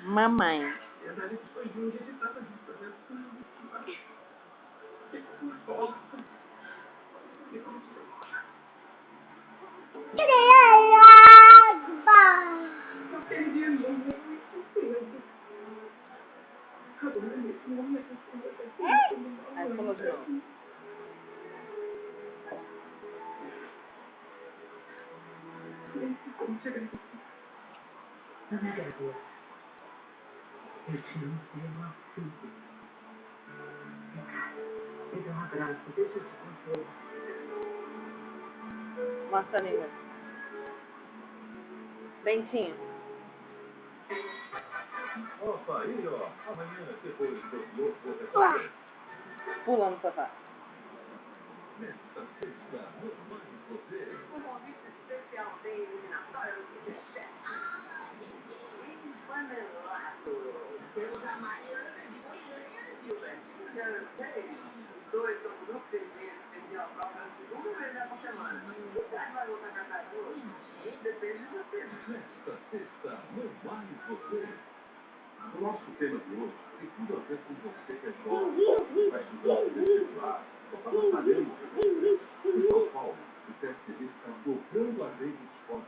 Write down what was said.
Mamãe. Aí falou de novo. Eu te amo, meu filho. Vem cá, me dá um abraço, deixa eu te consolar. Mostra a língua. Dentinho. Opa, aí ó, amanhã depois do louco Pula no sofá. nesta sexta, normal você. Um convite especial de eliminatório de empanelado. Temos a Mariana de Goiânia e o Betinho de Arancei. Os dois são do grupo terceiro, que a prova na segunda vez nessa semana. O cara vai voltar pra casa hoje? Depende de você. Nesta sexta, normal você. O nosso tema de hoje tem tudo a ver com você que é jovem, vai estudar no vestibular, ou está batalhando em São Paulo, o PSDB está dobrando a lei de escola.